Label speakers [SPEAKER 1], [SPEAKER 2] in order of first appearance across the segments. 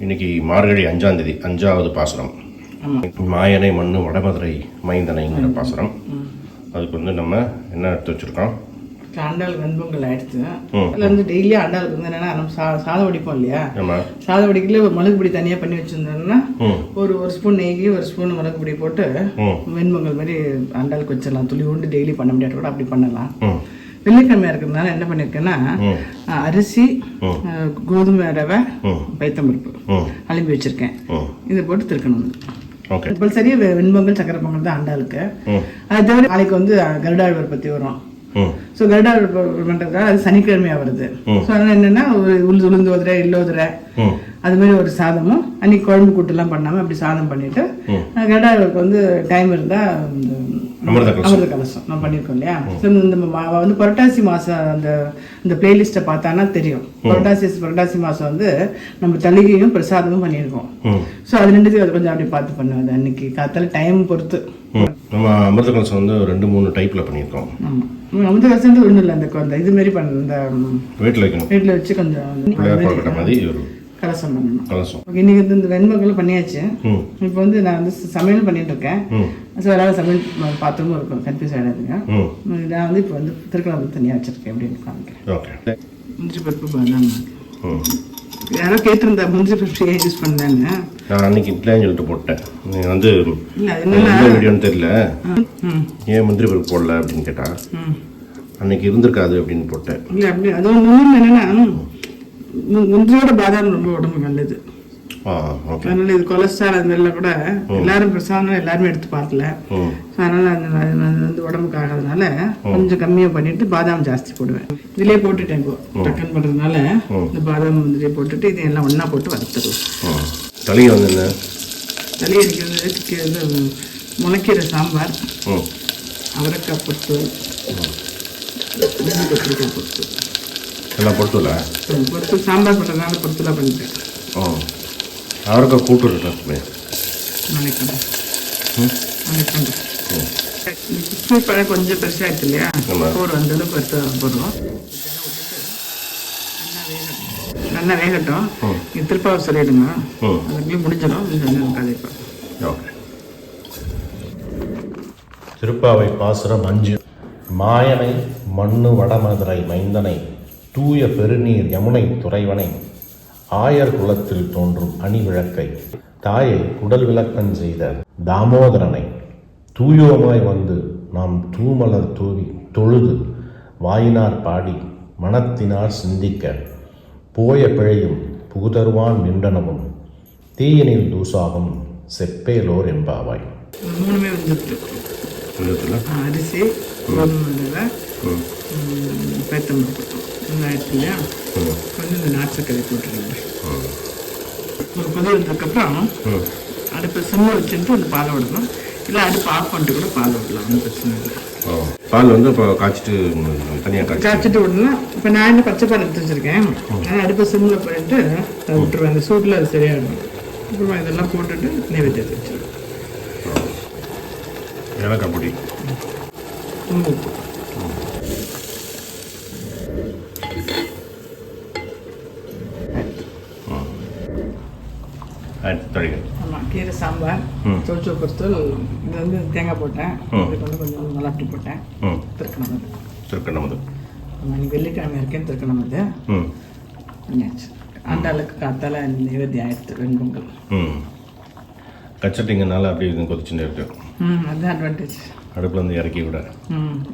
[SPEAKER 1] இன்னைக்கு மார்கழி 5ஆம் தேதி 5வது பாசுரம். மாயனை மண்ணு வடமதுரை மைந்தனைங்கிற பாசுரம். அதுக்கு வந்து நம்ம என்ன எடுத்து வச்சிருக்கோம்?
[SPEAKER 2] ஆண்டாள் வெண்பொங்கல் ஆயிடுச்சு. அதில் வந்து டெய்லி ஆண்டாளுக்கு வந்து என்னன்னா நம்ம சாதம் வடிப்போம் இல்லையா, சாதம் வடிக்கல ஒரு மிளகு பொடி தனியாக பண்ணி வச்சிருந்தோம்னா ஒரு ஸ்பூன் நெய் ஒரு ஸ்பூன் மிளகு பொடி போட்டு வெண்பொங்கல் மாதிரி ஆண்டாளுக்கு வச்சிடலாம். துளி உண்டு டெய்லி பண்ண முடியாது கூட அப்படி பண்ணலாம். வெள்ளிக்கிழமையா இருக்கிறதுனால என்ன பண்ணியிருக்கேன்னா அரிசி, கோதுமை ரவை, பைத்தம்பருப்பு அலும்பி வச்சிருக்கேன். இதை போட்டு திருக்கணும். கம்பல்சரி வெண்பொங்கல் சக்கரை பொங்கல் தான் ஆண்டாளுக்கு. அது தவிர நாளைக்கு வந்து கருடாழ்வார் பற்றி வரும். ஸோ கருடாழ்வார் பண்ணுறதுனால அது சனிக்கிழமையா வருது. ஸோ அதனால என்னன்னா ஒரு உளுந்தோதுரை இல்லோதுரை அது மாதிரி ஒரு சாதமும் அன்னைக்கு குழம்பு கூட்டுலாம் பண்ணாமல் அப்படி சாதம் பண்ணிட்டு கருடாழ்வாருக்கு வந்து டைம் இருந்தால் அமிர்த கலசம் நம்ம பண்ணியிருக்கோம் இல்லையா. ஸோ இந்த வந்து புரட்டாசி மாதம் அந்த பிளேலிஸ்ட்டை பார்த்தானா தெரியும். புரட்டாசி மாதம் வந்து நம்ம தளிகையும் பிரசாதமும் பண்ணியிருக்கோம். ஸோ அது ரெண்டுத்தையும் அது கொஞ்சம் அப்படி பார்த்து பண்ணுவேன். அது அன்னைக்கு காத்தால டைம் பொறுத்து.
[SPEAKER 1] நம்ம அமிர்த கலசம் வந்து 2-3 டைப்பில் பண்ணியிருக்கோம்.
[SPEAKER 2] ஆமாம், அமிர்த கலசம் ஒன்றும் இல்லை, அந்த இது மாதிரி பண்ண இந்த வீட்டில் வச்சு கொஞ்சம் கலசம் பண்ணணும். ஓகே, இன்னைக்கு வந்து இந்த வெண்பொங்கலும் பண்ணியாச்சு. இப்போ வந்து நான் வந்து சமையல் பண்ணிட்டு இருக்கேன். ஸோ அதனால் சமையல் பாத்திரமும் இருக்கும், கன்ஃபியூஸ் ஆகிடாதுங்க. நான் வந்து இப்போ வந்து திருக்கணம் தனியாக வச்சுருக்கேன் அப்படின்னு காமிக்கிறேன். முந்திரி பருப்பு பாதாம் யாரோ கேட்டிருந்தா முந்திரி பருப்பு யூஸ் பண்ணேன்னு
[SPEAKER 1] நான் அன்னைக்கு இப்படின்னு சொல்லிட்டு போட்டேன். நீ வந்து என்ன வீடியோன்னு தெரியல, ஏன் முந்திரி பருப்பு போடல அப்படின்னு கேட்டா அன்னைக்கு இருந்திருக்காது அப்படின்னு போட்டேன்.
[SPEAKER 2] இல்லை அப்படி அதுவும் என்னன்னா முந்திரியோட பாதாம் ரொம்ப உடம்பு நல்லது. அதனால இது கொலஸ்ட்ரால் அது மாதிரிலாம் கூட எல்லாரும் பிரசாதம் எல்லாருமே எடுத்து பார்க்கல. அதனால வந்து உடம்புக்கு ஆகிறதுனால கொஞ்சம் கம்மியாக பண்ணிட்டு பாதாம் ஜாஸ்தி போடுவேன். இதுலேயே போட்டுட்டேன். இப்போ டக்குன்னு பண்ணுறதுனால இந்த பாதாம் முந்திரியை போட்டுட்டு இதையெல்லாம் ஒன்றா போட்டு வறுத்துருவோம்.
[SPEAKER 1] தளி வந்து
[SPEAKER 2] தளி அடிக்கிறது முளைக்கீரை சாம்பார், அவரைக்காய் பொட்டு, கத்திரிக்காய் பொட்டு
[SPEAKER 1] எல்லாம் பொறுத்துல
[SPEAKER 2] பொறுத்து சாம்பார் பண்ணுறதுனால பொறுத்துலாம் பண்ணிட்டேன்.
[SPEAKER 1] அவரைக்காய் கூட்டு இருக்குமே
[SPEAKER 2] நாளைக்கு கிறிஸ்மஸ் பழம் கொஞ்சம் பெருசாகிடுச்சு இல்லையா, போர் வந்தளவுக்கு வறுத்து போடுவோம். நல்லா வேகட்டும். நீங்கள் திருப்பாவை சொல்லிடுங்க, அதுக்குள்ளேயும் முடிஞ்சிடும். கதைப்பா
[SPEAKER 1] திருப்பாவை பாசுரம் 5. மாயனை மண்ணு வடமதுரை மைந்தனை தூய பெருநீர் யமுனை துறைவனை ஆயர் குலத்தில் தோன்றும் அணிவிளக்கை தாயை குடல் விளக்கம் செய்த தாமோதரனை தூயோமாய் வந்து நாம் தூமலர் தூவி தொழுது வாயினார் பாடி மனத்தினார் சிந்திக்க போய பிழையும் புகுதருவான் நின்றனமும் தீயனில் தூசாகும் செப்பேலோர் என்பாவாய்.
[SPEAKER 2] 3மே வந்துட்டு அரிசி, கோதுமை, பைத்தம்பருப்பு ஆயிடுச்சு இல்லையா. கொஞ்சம் இந்த நாட்டுச்சக்கரை போட்டுருங்க. ஒரு கொதி வந்ததுக்கப்புறம் அடுப்பு சிம்மில் வச்சுட்டு அந்த பாலை விடணும். இல்லை அடுப்பு ஆஃப் பண்ணிட்டு கூட பால் விடலாம், ஒன்றும் பிரச்சனை இல்லை.
[SPEAKER 1] பால் வந்து இப்போ காய்ச்சிட்டு தனியாக
[SPEAKER 2] காய்ச்சிட்டு விடணும். இப்போ நான் என்ன பச்சை பால் எடுத்து வச்சுருக்கேன். ஆனால் அடுப்பு சிம்மில் போயிட்டு அதை விட்டுருவேன். அந்த சூட்டில் அது சரியாயிடும். அப்புறமா இதெல்லாம் போட்டுட்டு நைவேத்தியத்தை வச்சுருவேன்.
[SPEAKER 1] ஏலக்காய் பொடி,
[SPEAKER 2] உப்பு, ஆமாம், கீரை சாம்பார், சோச்சு பொறுத்தல். இது வந்து தேங்காய் போட்டேன், இதுக்கு வந்து கொஞ்சம் மல்லாட்டி போட்டேன்.
[SPEAKER 1] திருக்கணமது
[SPEAKER 2] இன்னைக்கு வெள்ளிக்கிழமை இருக்கேன். திருக்கணமது பண்ணியாச்சு. ஆண்டாளுக்கு காத்தால நைவேத்தியம் ஆயிடுச்சு. வெண்பொங்கல்
[SPEAKER 1] கச்சட்டிங்கனால அப்படி கொதிச்சுட்டு இருக்கு.
[SPEAKER 2] அதுதான் அட்வான்டேஜ்.
[SPEAKER 1] அடுப்பில் வந்து இறக்கி விட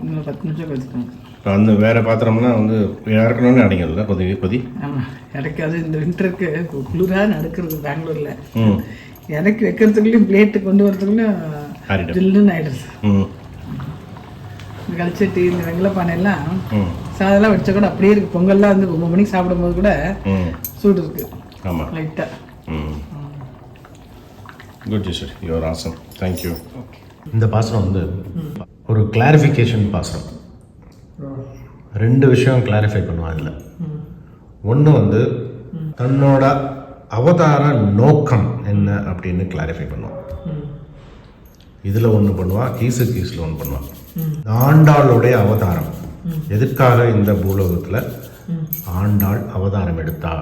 [SPEAKER 2] இன்னும் 10 நிமிஷம் கொதிக்கணும்.
[SPEAKER 1] இப்போ அந்த வேறு பாத்திரம்னா வந்து இறக்கணும்னு அடைங்கல்ல கொதி.
[SPEAKER 2] ஆமாம், இறக்காது. இந்த வின்டருக்கு குளிராக நடக்கிறது பெங்களூரில். இறக்கி வைக்கிறதுக்குள்ளேயும் பிளேட்டு கொண்டு வரதுக்குள்ளேயும் ஜில்லுன்னு ஆயிடுது. இந்த கல்ச்சட்டி, இந்த வெங்கல பானையெல்லாம் சாதெல்லாம் வச்சா கூட அப்படியே இருக்குது. பொங்கல்லாம் வந்து 9 மணிக்கு சாப்பிடும்போது கூட சூடு இருக்குது. ஆமாம், லைட்டாக.
[SPEAKER 1] Good gesture, your awesome, thank you. இந்த பாசனம் வந்து ஒரு கிளாரிஃபிகேஷன் பாசனம். 2 விஷயம் கிளாரிஃபை பண்ணுவான் இதில். ஒன்று வந்து தன்னோட அவதார நோக்கம் என்ன அப்படின்னு கிளாரிஃபை பண்ணுவான். இதில் ஒன்று பண்ணுவான், கீசில் ஒன்று பண்ணுவான். ஆண்டாளுடைய அவதாரம் எதுக்காக இந்த பூலோகத்தில் ஆண்டாள் அவதாரம் எடுத்தா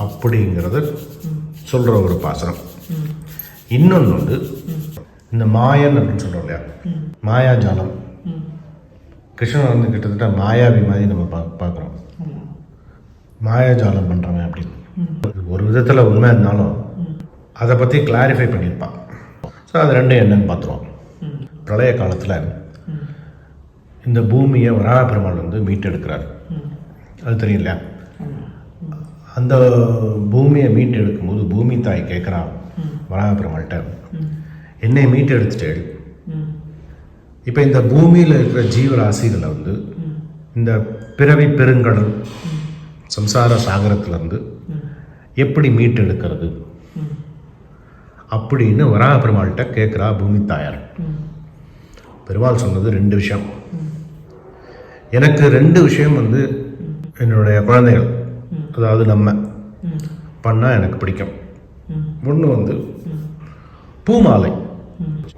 [SPEAKER 1] அப்படிங்கிறத சொல்கிற ஒரு பாசனம். இன்னொன்று வந்து இந்த மாயன் அப்படின்னு சொல்கிறோம் இல்லையா, மாயாஜாலம். கிருஷ்ணன் வந்து கிட்டத்தட்ட மாயாவி மாதிரி நம்ம பார்க்குறோம், மாயாஜாலம் பண்ணுறவன் அப்படின்னு. ஒரு விதத்தில் உண்மை இருந்தாலும் அதை பற்றி கிளாரிஃபை பண்ணியிருப்பான். ஸோ அது ரெண்டும் என்னன்னு பார்த்துருவோம். பிரளய காலத்தில் இந்த பூமியை வராக பெருமாள் வந்து மீட்டெடுக்கிறார். அது தெரியும் இல்லையா? அந்த பூமியை மீட்டெடுக்கும்போது பூமி தாய் கேட்குறா வராக பெருமாள்கிட்ட, என்னை மீட்டெடுத்துட்டு இப்போ இந்த பூமியில் இருக்கிற ஜீவராசிகளை வந்து இந்த பிறவி பெருங்கடல் சம்சார சாகரத்திலேருந்து எப்படி மீட்டெடுக்கிறது அப்படின்னு வராக பெருமாள்கிட்ட கேட்குறா பூமி தாயார். பெருமாள் சொன்னது 2 விஷயம். எனக்கு 2 விஷயம் வந்து என்னுடைய குழந்தைகள், அதாவது நம்ம பண்ணால் எனக்கு பிடிக்கும். ஒன்று வந்து பூமாலை.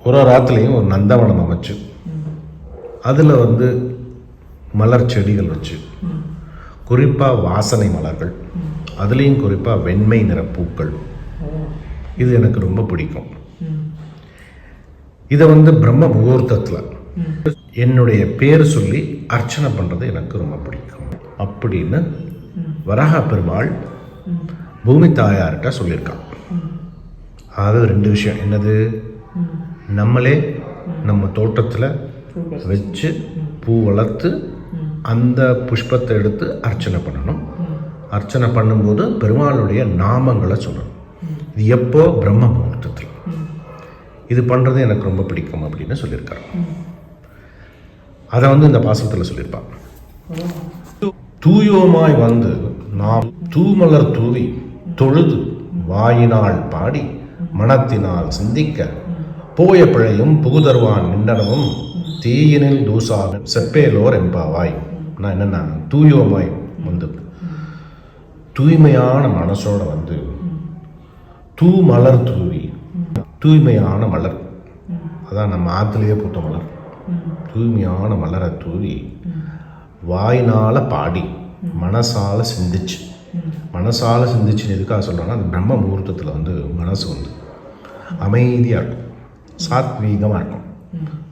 [SPEAKER 1] ஒரு ஆற்றுலையும் ஒரு நந்தவனம் அமைச்சு அதில் வந்து மலர் செடிகள் வச்சு, குறிப்பாக வாசனை மலர்கள், அதுலேயும் குறிப்பாக வெண்மை நிற பூக்கள், இது எனக்கு ரொம்ப பிடிக்கும். இதை வந்து பிரம்ம முகூர்த்தத்தில் என்னுடைய பேர் சொல்லி அர்ச்சனை பண்ணுறது எனக்கு ரொம்ப பிடிக்கும் அப்படின்னு வராக பெருமாள் பூமி தாயார்கிட்ட சொல்லியிருக்கான். அதாவது 2 விஷயம். என்னது? நம்மளே நம்ம தோட்டத்தில் வச்சு பூ வளர்த்து அந்த புஷ்பத்தை எடுத்து அர்ச்சனை பண்ணணும். அர்ச்சனை பண்ணும்போது பெருமாளுடைய நாமங்களை சொல்லணும். இது எப்போ? பிரம்ம முகூர்த்தத்தில். இது பண்ணுறது எனக்கு ரொம்ப பிடிக்கும் அப்படின்னு சொல்லியிருக்காரு. அதை வந்து இந்த பாசனத்தில் சொல்லியிருப்பான். தூயோமாய் வந்து நாம் தூமலர் தூவி தொழுது வாயினால் பாடி மனத்தினால் சிந்திக்க போய பிழையும் புகுதருவான் நின்றனவும் தீயினில் தூசாக செப்பேலோர் எம்பாவாய். நான் என்னென்ன தூயோமாய் வந்து தூய்மையான மனசோட வந்து தூமலர் தூவி, தூய்மையான மலர், அதான் நம்ம ஆற்றுலேயே பூத்த மலர், தூய்மையான மலரை தூவி வாயினால் பாடி மனசால் சிந்திச்சு. மனசால் சிந்திச்சுன்னு எதுக்காக சொல்கிறோன்னா, அந்த பிரம்ம முகூர்த்தத்தில் வந்து மனசு வந்து அமைதியாக இருக்கும், சாத்வீகமாக இருக்கும்.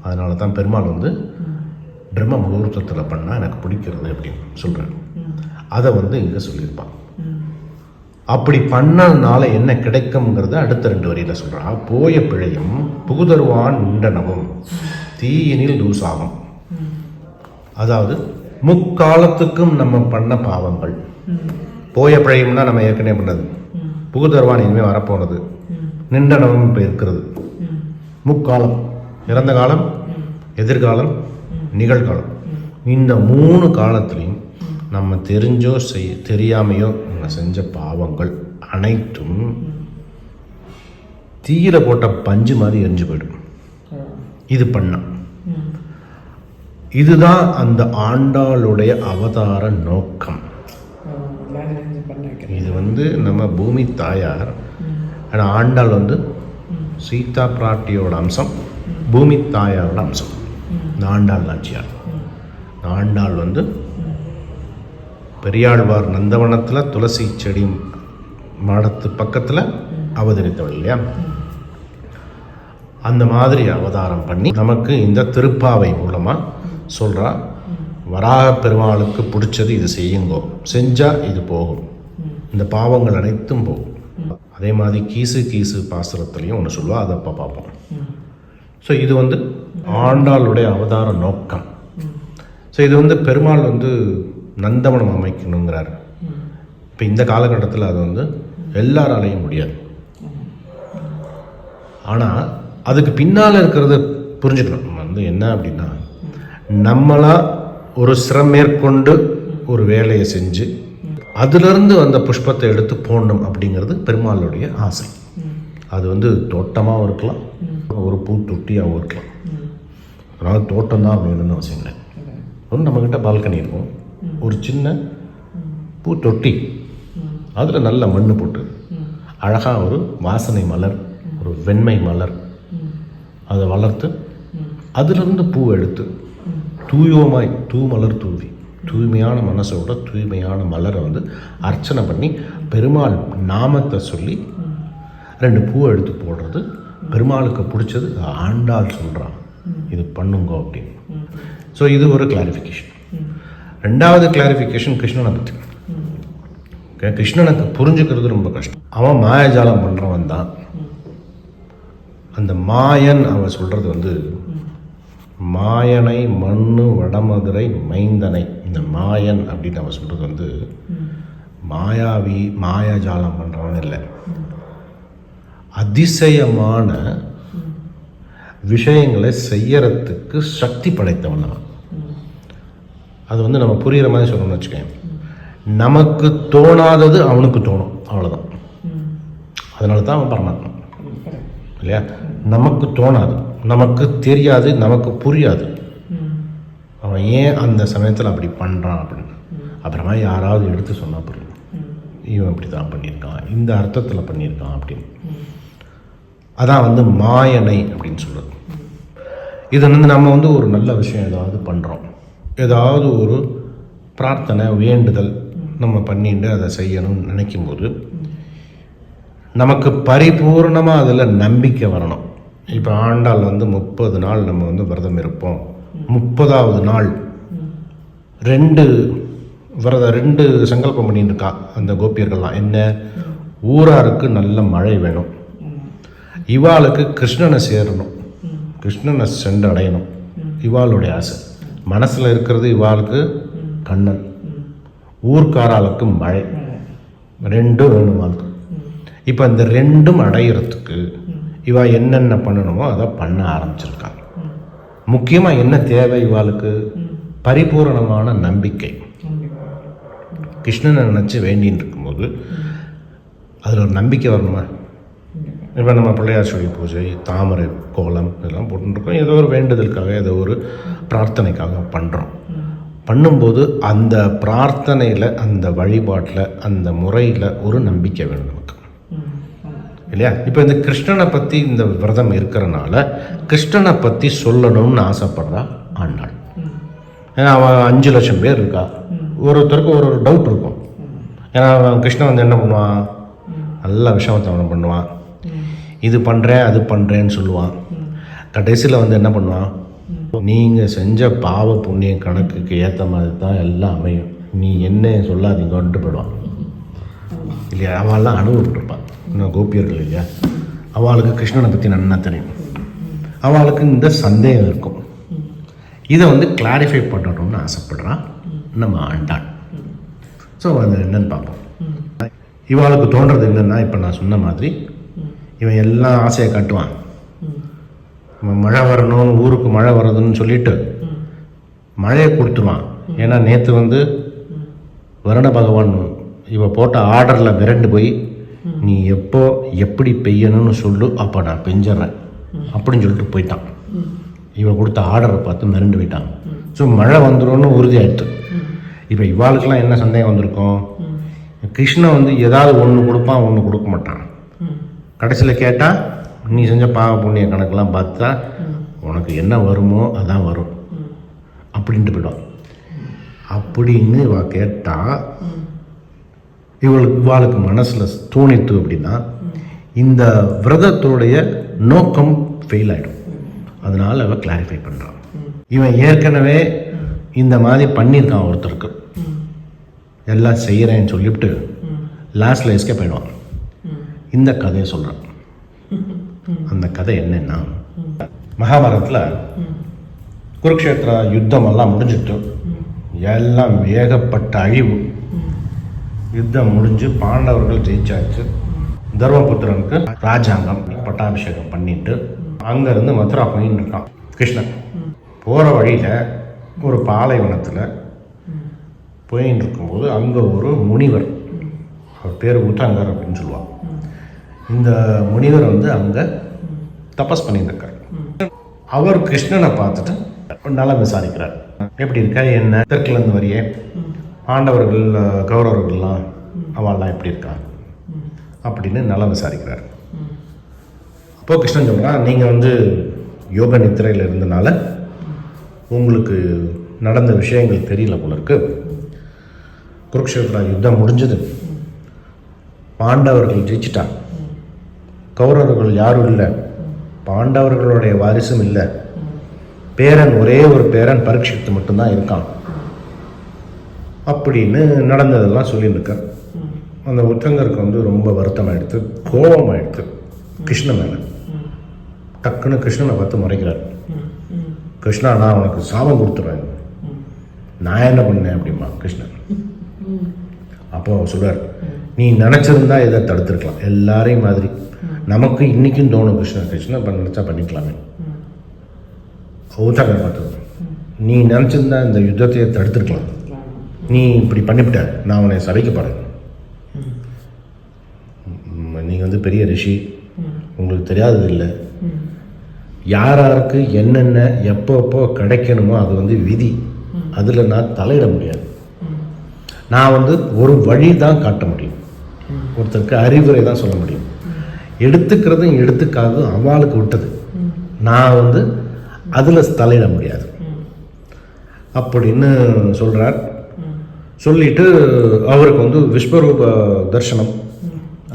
[SPEAKER 1] அதனால தான் பெருமாள் வந்து பிரம்ம முகூர்த்தத்தில் பண்ணால் எனக்கு பிடிக்கிறது அப்படின்னு சொல்கிறேன். அதை வந்து இங்கே சொல்லியிருப்பான். அப்படி பண்ணதுனால என்ன கிடைக்கும்ங்கிறத அடுத்த 2 வரியில் சொல்கிறான். போய பிழையும் புகுதருவான் நின்றனவும் தீயினில் தூசாகும். அதாவது முக்காலத்துக்கும் நம்ம பண்ண பாவங்கள், போய பிழையும்னா நம்ம ஏற்கனவே பண்ணது, புகுதருவான் இனிமேல் வரப்போனது, நின்றனவும் இப்போ இருக்கிறது. முக்காலம், இறந்த காலம், எதிர்காலம், நிகழ்காலம். இந்த 3 காலத்துலேயும் நம்ம தெரிஞ்சோ தெரியாமையோ நம்ம செஞ்ச பாவங்கள் அனைத்தும் தீயில போட்ட பஞ்சு மாதிரி எரிஞ்சு போயிடும். இது பண்ண இதுதான் அந்த ஆண்டாளுடைய அவதார நோக்கம். இது வந்து நம்ம பூமி தாயார், ஆண்டாள் வந்து சீதா பிராட்டியோட அம்சம், பூமி தாயாரோட அம்சம். இந்த ஆண்டாள் நாச்சியார், ஆண்டாள் வந்து பெரியாழ்வார் நந்தவனத்தில் துளசி செடி மாடத்து பக்கத்தில் அவதரித்தவள் இல்லையா? அந்த மாதிரி அவதாரம் பண்ணி நமக்கு இந்த திருப்பாவை மூலமாக சொல்கிறா, வராக பெருமாளுக்கு பிடிச்சது இது செய்யுங்கோ, செஞ்சால் இது போகும், இந்த பாவங்கள் அனைத்தும் போகும். அதே மாதிரி கீசு கீசு பாசுரத்துலேயும் ஒன்று சொல்லுவா, அதை அப்போ பார்ப்போம். ஸோ இது வந்து ஆண்டாளுடைய அவதார நோக்கம். ஸோ இது வந்து பெருமாள் வந்து நந்தவனம் அமைக்கணுங்கிறார். இப்போ இந்த காலகட்டத்தில் அது வந்து எல்லாராலையும் முடியாது. ஆனால் அதுக்கு பின்னால் இருக்கிறத புரிஞ்சுக்கணும். வந்து என்ன அப்படின்னா, நம்மளா ஒரு சிரம் மேற்கொண்டு ஒரு வேலையை செஞ்சு அதிலிருந்து அந்த புஷ்பத்தை எடுத்து போடணும் அப்படிங்கிறது பெருமாளுடைய ஆசை. அது வந்து தோட்டமாகவும் இருக்கலாம், ஒரு பூ தொட்டியாகவும் இருக்கலாம். அதாவது தோட்டம் தான் வேணும்னு அவசியம் இல்லை. நம்மக்கிட்ட பால்கனி இருக்கும், ஒரு சின்ன பூ தொட்டி, அதில் நல்ல மண் போட்டு அழகாக ஒரு வாசனை மலர், ஒரு வெண்மை மலர் அதை வளர்த்து அதிலிருந்து பூ எடுத்து தூயோமாய் தூமலர் தூவி தூய்மையான மனசோட தூய்மையான மலரை வந்து அர்ச்சனை பண்ணி பெருமாள் நாமத்தை சொல்லி 2 பூவை எடுத்து போடுறது பெருமாளுக்கு பிடிச்சது. ஆண்டாள் சொல்கிறான் இது பண்ணுங்க அப்படின்னு. ஸோ இது ஒரு கிளாரிஃபிகேஷன். 2வது கிளாரிஃபிகேஷன் கிருஷ்ணனை பற்றி. ஓகே, கிருஷ்ணனுக்கு புரிஞ்சுக்கிறது ரொம்ப கஷ்டம். அவன் மாயாஜாலம் பண்ணுறவன் தான். அந்த மாயன் அவன் சொல்கிறது வந்து மாயனை மண்ணு வடமதுரை மைந்தனை. இந்த மாயன் அப்படின்னு அவன் சொல்கிறது வந்து மாயாவி மாயாஜாலம் பண்ணுறவன் இல்லை, அதிசயமான விஷயங்களை செய்யறதுக்கு சக்தி படைத்தவன் அவன். அது வந்து நம்ம புரிகிற மாதிரி சொல்லணும்னு வச்சுக்கேன். நமக்கு தோணாதது அவனுக்கு தோணும், அவ்வளோதான். அதனால தான் அவன் பரமாத்மா இல்லையா. நமக்கு தோணாது, நமக்கு தெரியாது, நமக்கு புரியாது. அவன் ஏன் அந்த சமயத்தில் அப்படி பண்ணுறான் அப்படின்னு அப்புறமா யாராவது எடுத்து சொன்னால் புரியும். இவன் இப்படி தான் பண்ணியிருக்கான், இந்த அர்த்தத்தில் பண்ணியிருக்கான் அப்படின்னு. அதான் வந்து மாயனை அப்படின்னு சொல்கிறது. இது வந்து நம்ம வந்து ஒரு நல்ல விஷயம் ஏதாவது பண்ணுறோம், ஏதாவது ஒரு பிரார்த்தனை வேண்டுதல் நம்ம பண்ணிட்டு அதை செய்யணும்னு நினைக்கும்போது நமக்கு பரிபூர்ணமாக அதில் நம்பிக்கை வரணும். இப்போ ஆண்டாள் வந்து 30 நாள் நம்ம வந்து விரதம் இருப்போம். 30வது நாள் 2 சங்கல்பம் பண்ணிட்டு இருக்கா அந்த கோபியர்கள்லாம். என்ன, ஊராருக்கு நல்ல மழை வேணும், இவாளுக்கு கிருஷ்ணனை சேரணும், கிருஷ்ணனை சென்றடையணும், இவாளுடைய ஆசை. மனசில் இருக்கிறது இவாளுக்கு கண்ணன், ஊர்க்காராளுக்கு மழை, 2 வேணும் வாழ்க்கை. இப்போ இந்த 2ம் அடையிறதுக்கு இவா என்னென்ன பண்ணணுமோ அதை பண்ண ஆரம்பிச்சிருக்காங்க. முக்கியமாக என்ன தேவை இவாளுக்கு? பரிபூரணமான நம்பிக்கை. கிருஷ்ணனை நினச்சி வேண்டின்னு இருக்கும்போது அதில் ஒரு நம்பிக்கை வரணுமா? இப்போ நம்ம பிள்ளையார் சொல்லி பூஜை, தாமரை கோலம் இதெல்லாம் போட்டுருக்கோம், ஏதோ ஒரு வேண்டுதலுக்காக, ஏதோ ஒரு பிரார்த்தனைக்காக பண்ணுறோம். பண்ணும்போது அந்த பிரார்த்தனையில், அந்த வழிபாட்டில், அந்த முறையில் ஒரு நம்பிக்கை வேணும் நமக்கு இல்லையா. இப்போ இந்த கிருஷ்ணனை பற்றி இந்த விரதம் இருக்கிறனால கிருஷ்ணனை பற்றி சொல்லணும்னு ஆசைப்படுறா ஆண்டாள். ஏன்னா அவன் 5 லட்சம் பேர் இருக்கா, ஒருத்தருக்கு ஒரு டவுட் இருக்கும். ஏன்னா அவன் கிருஷ்ணன் வந்து என்ன பண்ணுவான், நல்ல விஷயத்தை அவன் பண்ணுவான், இது பண்ணுறேன் அது பண்ணுறேன்னு சொல்லுவான். கடைசியில் வந்து என்ன பண்ணுவான், நீங்கள் செஞ்ச பாவ புண்ணிய கணக்குக்கு ஏற்ற மாதிரி தான் எல்லாம் அமையும், நீ என்ன சொல்லாதீங்கன்ட்டு போயிடுவான் இல்லையா. அவள்லாம் அனுபவப்பட்டிருப்பான், இன்னும் கோபியர்கள் இல்லையா. அவளுக்கு கிருஷ்ணனை பற்றி நன்னா தெரியும், அவளுக்கு இந்த சந்தேகம் இருக்கும். இதை வந்து கிளாரிஃபை பண்ணணும்னு ஆசைப்படுறான் நம்ம ஆண்டாள். ஸோ அது என்னன்னு பார்ப்போம். இவாளுக்கு தோன்றது என்னென்னா, இப்போ நான் சொன்ன மாதிரி இவன் எல்லாம் ஆசையை காட்டுவான். மழை வரணும், ஊருக்கு மழை வருதுன்னு சொல்லிட்டு மழையை கொடுத்துருவான். ஏன்னா நேற்று வந்து வருண பகவான் இவ போட்ட ஆர்டரில் விரண்டு போய் நீ எப்போ எப்படி பெய்யணும்னு சொல்லு, அப்போ நான் பெஞ்சிட்றேன் அப்படின்னு சொல்லிட்டு போயிட்டான். இவ கொடுத்த ஆர்டரை பார்த்து மிரண்டு போயிட்டான். ஸோ மழை வந்துடும்னு உறுதியாயிடுது. இப்போ இவாளுக்கெல்லாம் என்ன சந்தேகம் வந்திருக்கும், கிருஷ்ணன் வந்து ஏதாவது ஒன்று கொடுப்பான், ஒன்று கொடுக்க மாட்டான். கடைசியில் கேட்டால் நீ செஞ்ச பாவ புண்ணிய கணக்கெல்லாம் பார்த்தா உனக்கு என்ன வருமோ அதான் வரும் அப்படின்ட்டு போயிடும். அப்படின்னு இவ கேட்டால் இவாளுக்கு மனசில் தோணித்து அப்படின்னா இந்த விரதத்தோடைய நோக்கம் ஃபெயில் ஆகிடும். அதனால் அவள் கிளாரிஃபை பண்ணுறான். இவன் ஏற்கனவே இந்த மாதிரி பண்ணியிருக்கான் ஒருத்தருக்கு, எல்லாம் செய்கிறேன்னு சொல்லிவிட்டு லாஸ்ட்டில் எஸ்கேப் ஆகிடுவான். இந்த கதையை சொல்கிறான். அந்த கதை என்னன்னா, மகாபாரதத்தில் குருக்ஷேத்திர யுத்தமெல்லாம் முடிஞ்சிட்டு எல்லாம் ஏகப்பட்ட அழிவு, யுத்தம் முடிஞ்சு பாண்டவர்கள் ஜெயிச்சாச்சு. தர்மபுத்திரனுக்கு ராஜாங்கம் பட்டாபிஷேகம் பண்ணிட்டு அங்கேருந்து மதுரா போயின்னு இருக்கான் கிருஷ்ணன். போகிற வழியில் ஒரு பாலைவனத்தில் போயின்னு இருக்கும்போது அங்கே ஒரு முனிவர், அவர் பேர் உத்தங்கர் அப்படின்னு சொல்லுவாள். இந்த முனிவர் வந்து அங்கே தபஸ் பண்ணிட்டு இருக்கார். அவர் கிருஷ்ணனை பார்த்துட்டு நலம் விசாரிக்கிறார். எப்படி இருக்கா, என்ன தெற்குலேருந்து வரியே, பாண்டவர்கள் கௌரவர்கள்லாம் அவள்லாம் எப்படி இருக்கா அப்படின்னு நலம் விசாரிக்கிறார். அப்போது கிருஷ்ணன் சொல்கிறான், நீங்கள் வந்து யோக நித்திரையில் இருந்தனால உங்களுக்கு நடந்த விஷயங்கள் தெரியல போல இருக்கு. குருக்ஷேத்திர யுத்தம் முடிஞ்சது, பாண்டவர்கள் ஜெயிச்சிட்டாங்க, கௌரவர்கள் யாரும் இல்லை, பாண்டவர்களுடைய வாரிசும் இல்லை, பேரன் ஒரே ஒரு பேரன் பரீட்சித்து மட்டும்தான் இருக்கான் அப்படின்னு நடந்ததெல்லாம் சொல்லிட்டு இருக்கார். அந்த உத்தங்கருக்கு வந்து ரொம்ப வருத்தமாயிடுத்து, கோபமாயிடுத்து கிருஷ்ணன் மேலே. டக்குன்னு கிருஷ்ணனை பார்த்து முறைக்கிறார். கிருஷ்ணா, நான் உனக்கு சாபம் கொடுத்துருவேன். நான் என்ன பண்ணேன் அப்படிமா கிருஷ்ணன். அப்போ சொல்றார், நீ நினச்சிருந்தா இதை தடுத்துருக்கலாம், எல்லாரையும் மாதிரி நமக்கு இன்னைக்கும் தோணும் கிருஷ்ணன் நினச்சா பண்ணிக்கலாமே. உத்தங்கர் பார்த்தது, நீ நினச்சிருந்தா இந்த யுத்தத்தையே தடுத்துருக்கலாம், நீ இப்படி பண்ணிவிட்ட, நான் உன்னை சபைக்கு போகிறேன். நீங்கள் வந்து பெரிய ரிஷி, உங்களுக்கு தெரியாதது இல்லை, யாராருக்கு என்னென்ன எப்போ கிடைக்கணுமோ அது வந்து விதி, அதில் நான் தலையிட முடியாது. நான் வந்து ஒரு வழி தான் காட்ட முடியும், ஒருத்தருக்கு அறிவுரை தான் சொல்ல முடியும். எடுத்துக்கிறதும் எடுத்துக்காதும் அவளுக்கு விட்டது, நான் வந்து அதில் தலையிட முடியாது அப்படின்னு சொல்கிறார். சொல்லிட்டு அவருக்கு வந்து விஸ்வரூப தரிசனம்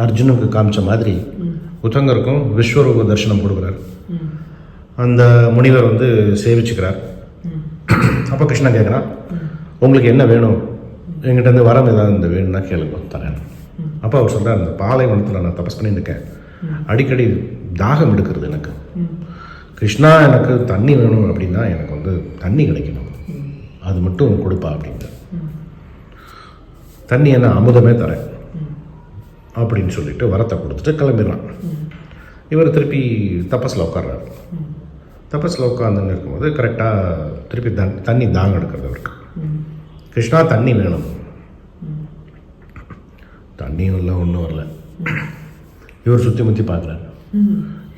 [SPEAKER 1] அர்ஜுனுக்கு காமிச்ச மாதிரி உத்தங்கருக்கும் விஸ்வரூப தரிசனம் கொடுக்குறார். அந்த முனிவர் வந்து சேவிச்சுக்கிறார். அப்போ கிருஷ்ணன் கேட்குறான், உங்களுக்கு என்ன வேணும், எங்கிட்ட இருந்து வரம் ஏதாவது வேணும்னா கேளுங்க தரேன். அப்போ அவர் சொல்கிறார், இந்த பாலைவனத்தில் நான் தபஸ் பண்ணிட்டு இருக்கேன், அடிக்கடி தாகம் எடுக்கிறது எனக்கு. கிருஷ்ணா, எனக்கு தண்ணி வேணும் அப்படின்னா எனக்கு வந்து தண்ணி கிடைக்கணும், அது மட்டும் கொடுப்பா அப்படிங்கிற. தண்ணி என்ன அமுதமே தரேன் அப்படின்னு சொல்லிட்டு வரத்தை கொடுத்துட்டு கிளம்பிடுறான். இவர் திருப்பி தபஸில் உட்கார்றாரு. தபஸில் உட்காந்துன்னு இருக்கும்போது கரெக்டாக திருப்பி தண்ணி தாகம் எடுக்கிறது அவருக்கு. கிருஷ்ணா, தண்ணி வேணும். தண்ணியும் இல்லை, ஒன்றும் வரல. இவர் சுற்றி முற்றி பார்க்குறாரு,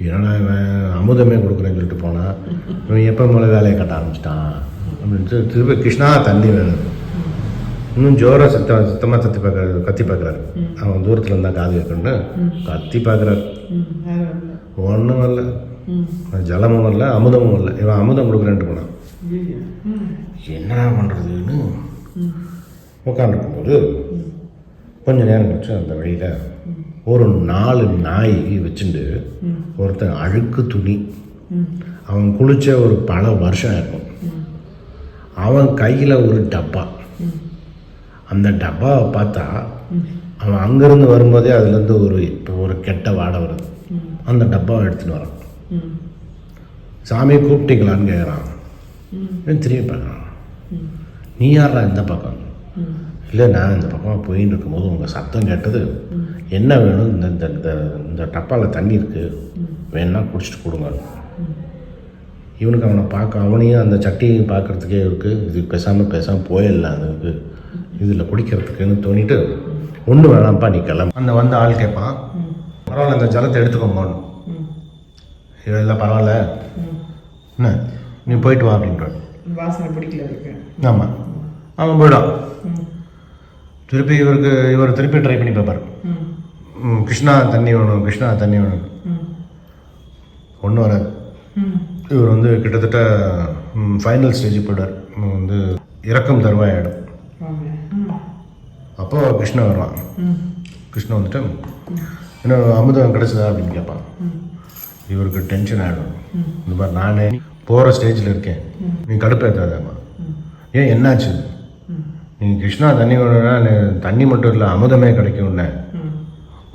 [SPEAKER 1] ஏன்னா இவன் அமுதமே கொடுக்குறேன்னு சொல்லிட்டு போனால் இவன் எப்போ மேலே வேலையை கட்ட ஆரம்பிச்சிட்டான் அப்படின்ட்டு திருப்பி கிருஷ்ணா தண்ணி வேணும். இன்னும் ஜோராக சுத்தமாக கத்தி பார்க்குறாரு. அவன் தூரத்தில் இருந்தால் காது வைக்கணுன்னு கத்தி பார்க்குறாரு, ஒன்றும் வரல, ஜலமும் வரல, அமுதமும் வரல. இவன் அமுதம் கொடுக்குறேன்ட்டு போனான். என்ன பண்ணுறதுன்னு உட்காந்துருக்கும்போது கொஞ்ச நேரம் கழிச்சு அந்த வழியில் ஒரு 4 நாய் வச்சுட்டு ஒருத்தன் அழுக்கு துணி, அவன் குளிச்ச ஒரு பல வருஷம் இருக்கும், அவன் கையில் ஒரு டப்பா. அந்த டப்பாவை பார்த்தா அவன் அங்கேருந்து வரும்போதே அதுலேருந்து ஒரு கெட்ட வாடை வருது. அந்த டப்பாவை எடுத்துகிட்டு வரான். சாமியை கூப்பிட்டீங்களான்னு கேட்குறான். திரும்பி பார்க்குறான், நீ யாரா இந்த பக்கம்? இல்லை, நான் இந்த பக்கமாக போயின்னு இருக்கும்போது உங்கள் சத்தம் கேட்டது, என்ன வேணும், இந்த இந்த டப்பாவில் தண்ணி இருக்குது, வேணா குடிச்சிட்டு கொடுங்க. இவனுக்கு அவனை பார்க்க, அவனையும் அந்த சட்டியையும் பார்க்குறதுக்கே இருக்குது, இது பேசாமல் போயிடலாம் அதுக்கு, இதில் குடிக்கிறதுக்குன்னு தோணிட்டு, ஒன்றும் வேணாம்ப்பா நீ கிளம்ப. அந்த வந்த ஆள் கேட்பான், பரவாயில்ல இந்த ஜலத்தை எடுத்துக்கோங்கன்னு. இதெல்லாம் பரவாயில்ல, என்ன நீ போயிட்டு வா அப்படின்றான்.
[SPEAKER 2] வாசனை பிடிக்கல இருக்கு.
[SPEAKER 1] ஆமாம், அவன் போயிடான். திருப்பி இவர் திருப்பி ட்ரை பண்ணி பார்ப்பார். கிருஷ்ணா தண்ணி வேணும், கிருஷ்ணா தண்ணி வேணும், ஒன்றும் வராது. இவர் வந்து கிட்டத்தட்ட ஃபைனல் ஸ்டேஜுக்கு போய்டார், வந்து இறக்கம் தருவாயிடும். அப்போ கிருஷ்ணன் வருவான். கிருஷ்ணன் வந்துட்டு என்ன அமுதம் கிடச்சதா அப்படின்னு கேட்பான். இவருக்கு டென்ஷன் ஆகிடும். இந்த மாதிரி நானே போகிற ஸ்டேஜில் இருக்கேன், நீ கடுப்பேற்றாதாம்மா, ஏன் என்னாச்சு, நீங்கள் கிருஷ்ணா தண்ணி வேணும்னா தண்ணி மட்டும் இல்லை அமுதமே கிடைக்கும்னே,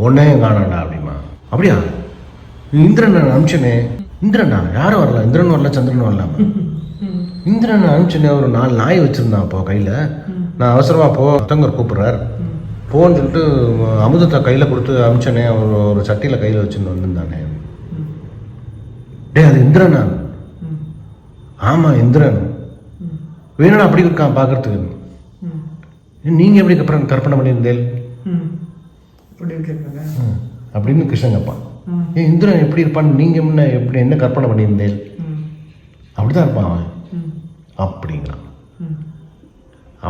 [SPEAKER 1] ஒன்றையும் காணாண்டா அப்படிமா. அப்படியா, இந்திரன் அனுப்பிச்சனே. இந்திரனா? யாரும் வரல, இந்திரன் வரல, சந்திரன் வரலாமா? இந்திரன் அனுப்பிச்சனே, ஒரு 4 நாய் வச்சுருந்தான் அப்போ கையில். நான் அவசரமாக உத்தங்கர் கூப்பிட்றார், போன்னு சொல்லிட்டு அமுதத்தை கையில் கொடுத்து அனுப்பிச்சனே, ஒரு சட்டியில் கையில் வச்சுன்னு வந்திருந்தானே. டே, அது இந்திரனா? ஆமாம் இந்திரன். வேணா அப்படி இருக்கான் பார்க்கறதுக்கு. நீங்கள் எப்படி கற்பனை பண்ணியிருந்தேன் அப்படின்னு கிருஷ்ணன் கேட்பான். ஏன் இந்திரன் எப்படி இருப்பான்னு நீங்கள் முன்ன என்ன கற்பனை பண்ணியிருந்தேன்? அப்படிதான் இருப்பான் அவன் அப்படிங்கிறான்.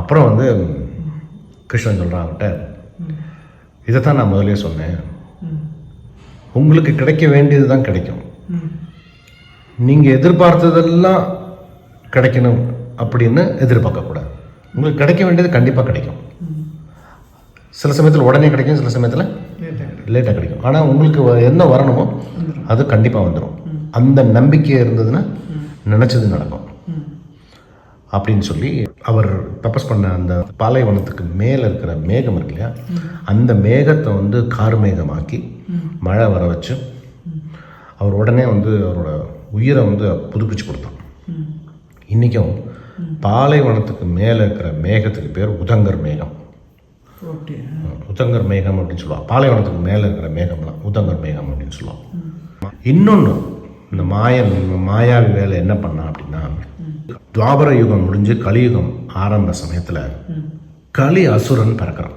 [SPEAKER 1] அப்புறம் வந்து கிருஷ்ணன் சொல்கிறான் அவன்கிட்ட, இதைத்தான் நான் முதலே சொன்னேன், உங்களுக்கு கிடைக்க வேண்டியது தான் கிடைக்கும், நீங்கள் எதிர்பார்த்ததெல்லாம் கிடைக்கணும் அப்படின்னு எதிர்பார்க்கக்கூடாது. உங்களுக்கு கிடைக்க வேண்டியது கண்டிப்பாக கிடைக்கும். சில சமயத்தில் உடனே கிடைக்கும், சில சமயத்தில் லேட்டாக கிடைக்கும். ஆனால் உங்களுக்கு என்ன வரணுமோ அது கண்டிப்பாக வந்துடும். அந்த நம்பிக்கை இருந்ததுன்னா நினச்சது நடக்கும் அப்படின்னு சொல்லி அவர் தபஸ் பண்ண அந்த பாலைவனத்துக்கு மேலே இருக்கிற மேகம் இருக்கு இல்லையா, அந்த மேகத்தை வந்து கார்மேகமாக்கி மழை வர வச்சு அவர் உடனே வந்து அவரோட உயிரை வந்து புதுப்பிச்சு கொடுத்தான். இன்றைக்கும் பாலைவனத்துக்கு மேலே இருக்கிற மேகத்துக்கு பேர் உதங்கர் மேகம். உதங்கர் மேகம் அப்படின்னு சொல்லுவாள். பாலைவனத்துக்கு மேலே இருக்கிற மேகம்லாம் உதங்கர் மேகம் அப்படின்னு சொல்லுவாள். இன்னொன்று, இந்த மாயாவி வேலை என்ன பண்ணா அப்படின்னா, துவாபர யுகம் முடிஞ்சு கலியுகம் ஆரம்ப சமயத்தில் கலி அசுரன் பிறக்கிறான்.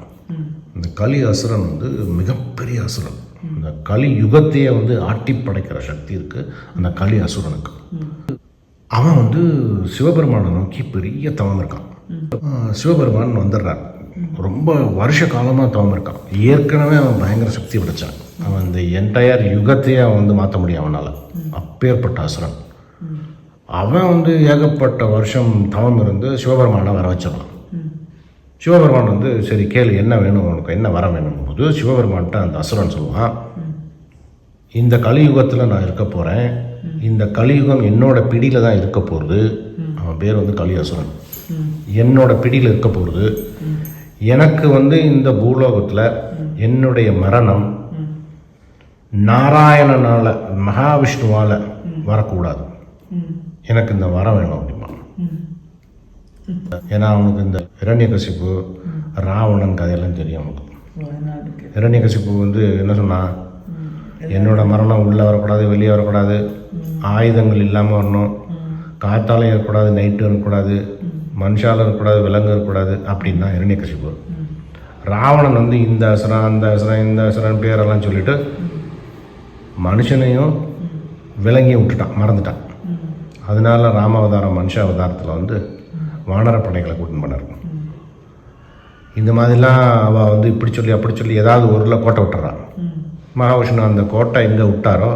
[SPEAKER 1] இந்த கலி அசுரன் வந்து மிகப்பெரிய அசுரன். இந்த கலி யுகத்தையே வந்து ஆட்டி படைக்கிற சக்தி இருக்குது அந்த கலி அசுரனுக்கு. அவன் வந்து சிவபெருமானை நோக்கி பெரிய தவம் இருக்கான். சிவபெருமான் வந்துடுறார். ரொம்ப வருஷ காலமாக தவம் இருக்கான். ஏற்கனவே அவன் பயங்கர சக்தி படைச்சான். அவன் இந்த என்டையர் யுகத்தையே அவன் வந்து மாற்ற முடியும் அவனால். அப்பேற்பட்ட அசுரன். அவன் வந்து ஏகப்பட்ட வருஷம் தவம் இருந்து சிவபெருமானை வர வச்சிடறான். சிவபெருமான் வந்து சரி கேளு என்ன வேணும் உனக்கு, என்ன வர வேணும் போது சிவபெருமான்கிட்ட அந்த அசுரன் சொல்லுவான், இந்த கலியுகத்தில் நான் இருக்க போகிறேன், இந்த கலியுகம் என்னோட பிடியில் தான் இருக்க போகிறது. அவன் பேர் வந்து கலி அசுரன். என்னோட பிடியில் இருக்க போகிறது. எனக்கு வந்து இந்த பூலோகத்தில் என்னுடைய மரணம் நாராயணனால் மகாவிஷ்ணுவால் வரக்கூடாது. எனக்கு இந்த வரம் வேணும் அப்படிமா. ஏன்னா அவனுக்கு இந்த இரண்யகசிப்பு ராவணன் கதையெல்லாம் தெரியும் அவனுக்கு. இரண்யகசிப்பு வந்து என்ன சொன்னான், என்னோட மரணம் உள்ளே வரக்கூடாது, வெளியே வரக்கூடாது, ஆயுதங்கள் இல்லாமல் வரணும், காத்தாலும் இருக்கக்கூடாது, நைட்டு இருக்கக்கூடாது, மனுஷாலும் இருக்கக்கூடாது, விலங்கு இருக்கக்கூடாது அப்படின்னா இரண்யகசிப்பு. ராவணன் வந்து இந்த அசுரன் அந்த அசுரன் இந்த அசுரன் பேரெல்லாம் சொல்லிட்டு மனுஷனையும் விலங்கியும் விட்டுட்டான், மறந்துட்டான். அதனால ராமாவதாரம் மனுஷ அவதாரத்தில் வந்து வானரப்படைகளை கூட்டின்னு பண்ணார். இந்த மாதிரிலாம் அவள் வந்து இப்படி சொல்லி அப்படி சொல்லி ஏதாவது ஊரில் கோட்டை விட்டுறான். மகாவிஷ்ணு அந்த கோட்டை எங்கே விட்டாரோ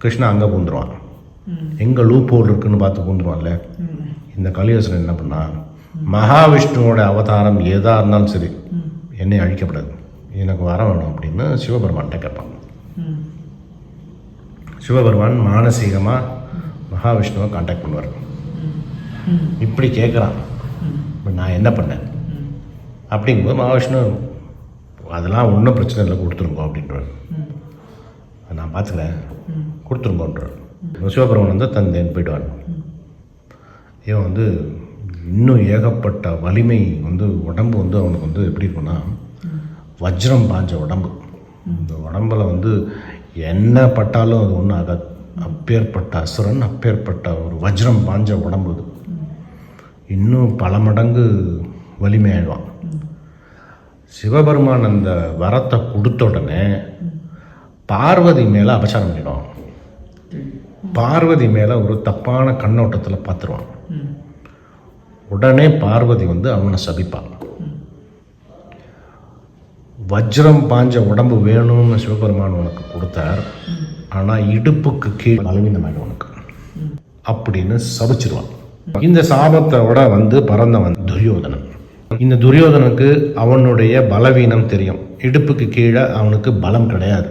[SPEAKER 1] கிருஷ்ணா அங்கே பூந்துருவான். எங்கே லூப் ஹோல் இருக்குன்னு பார்த்து பூந்துருவான்ல. இந்த கலியசுரன் என்ன பண்ணான், மகாவிஷ்ணுவோட அவதாரம் எதாக இருந்தாலும் சரி என்னை அழிக்கப்படாது, எனக்கு வர வேணும் அப்படின்னு சிவபெருமான்கிட்ட கேட்பான். சிவபெருமான் மானசீகமாக மகாவிஷ்ணுவை காண்டாக்ட் பண்ணுவார். இப்படி கேட்குறான், இப்போ நான் என்ன பண்ணேன் அப்படிங்கும்போது மகாவிஷ்ணு அதெல்லாம் ஒன்றும் பிரச்சனை இல்லை கொடுத்துருங்கோ அப்படின்றார். நான் பார்த்துக்கிறேன் கொடுத்துருங்கோன்றார். சிவபெருமான் வந்து தந்தேன் போயிடுவான். இவன் வந்து இன்னும் ஏகப்பட்ட வலிமை வந்து உடம்பு வந்து அவனுக்கு வந்து எப்படி இருக்குன்னா வஜ்ரம் பாஞ்ச உடம்பு. இந்த உடம்புல வந்து என்ன பட்டாலும் அது ஒன்றும் ஆகாது. அப்பேற்பட்ட அசுரன், அப்பேற்பட்ட ஒரு வஜ்ரம் பாஞ்ச உடம்பு. இது இன்னும் பல மடங்கு வலிமையாயிடுவான். சிவபெருமான் அந்த வரத்தை கொடுத்த உடனே பார்வதி மேலே அபச்சாரம் பண்ணிடுவான். பார்வதி மேலே ஒரு தப்பான கண்ணோட்டத்தில் பார்த்துருவான். உடனே பார்வதி வந்து அவனை சபிப்பான். வஜ்ரம் பாஞ்ச உடம்பு வேணும்னு சிவபெருமான் உனக்கு கொடுத்தார், ஆனால் இடுப்புக்கு கீழே பலவீனமாயிடும் உனக்கு அப்படின்னு சபிச்சிருவான். இந்த சாபத்தோட வந்து பறந்தவன் துரியோதனன். இந்த துரியோதனுக்கு அவனுடைய பலவீனம் தெரியும். இடுப்புக்கு கீழே அவனுக்கு பலம் கிடையாது.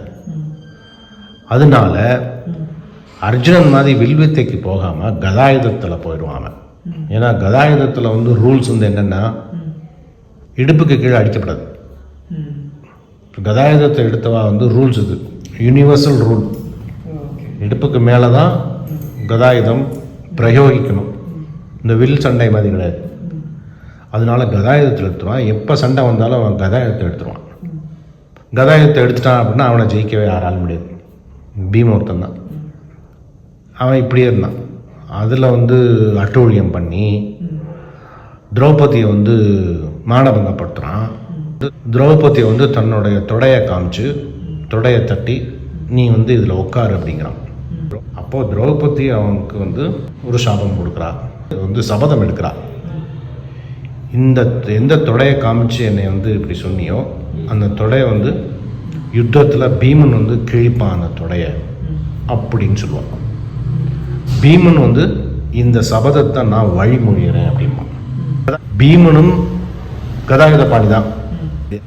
[SPEAKER 1] அதனால அர்ஜுனன் மாதிரி வில்வித்தைக்கு போகாமல் கதாயுதத்தில் போயிடுவான். ஏன்னா கதாயுதத்தில் வந்து ரூல்ஸ் வந்து என்னென்னா இடுப்புக்கு கீழே அடிக்கப்படாது. கதாயுதத்தை எடுத்தவா வந்து ரூல்ஸ், இது யூனிவர்சல் ரூல். இடுப்புக்கு மேலே தான் கதாயுதம் பிரயோகிக்கணும். இந்த வில் சண்டை மாதிரி கிடையாது. அதனால கதாயுதத்தில் எடுத்துருவான். எப்போ சண்டை வந்தாலும் அவன் கதாயுதத்தை எடுத்துருவான். கதாயுதத்தை எடுத்துட்டான் அப்படின்னா அவனை ஜெயிக்கவே யாராலும் முடியாது. பீம ஒருத்தன் தான். அவன் இப்படியே இருந்தான். அதில் வந்து அட்டூழியம் பண்ணி திரௌபதியை வந்து மானபங்கப்படுத்துகிறான். திரௌபதியை வந்து தன்னுடைய தொடையை காமிச்சு தொடையை தட்டி நீ வந்து இதில் உட்காரு அப்படிங்கிறான். அப்போது திரௌபதி அவனுக்கு வந்து ஒரு சாபம் கொடுக்குறா, வந்து சபதம் எடுக்கிறா. எந்த தொடையை காமிச்சு என்னை வந்து இப்படி சொன்னியோ அந்த தொடையை வந்து யுத்தத்தில் பீமன் வந்து கிழிப்பான் அந்த தொடையை அப்படின்னு சொல்லுவான். பீமன் வந்து இந்த சபதத்தை நான் வழிமொழிகிறேன் அப்படிமா. பீமனும் கதாயுத பாணி தான்.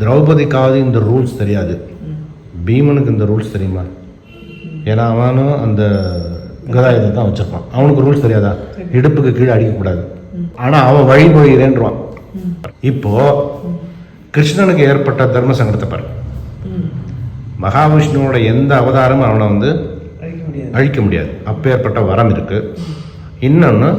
[SPEAKER 1] திரௌபதிக்காவது இந்த ரூல்ஸ் தெரியாது. பீமனுக்கு இந்த ரூல்ஸ் தெரியுமா? ஏன்னா அவனும் அந்த கதாயுதத்தை தான் வச்சிருப்பான். அவனுக்கு ரூல்ஸ் தெரியாதா? இடுப்புக்கு கீழே அடிக்கக்கூடாது. ஆனால் அவன் வழிமொழிகிறேன்றான். இப்போ கிருஷ்ணனுக்கு ஏற்பட்ட தர்ம சங்கடத்தை பாரு. மகாவிஷ்ணுவோட எந்த அவதாரமும் அவனை வந்து அழிக்க முடியாது. அப்பேற்பட்ட வரம் இருக்கு. இன்னொன்று,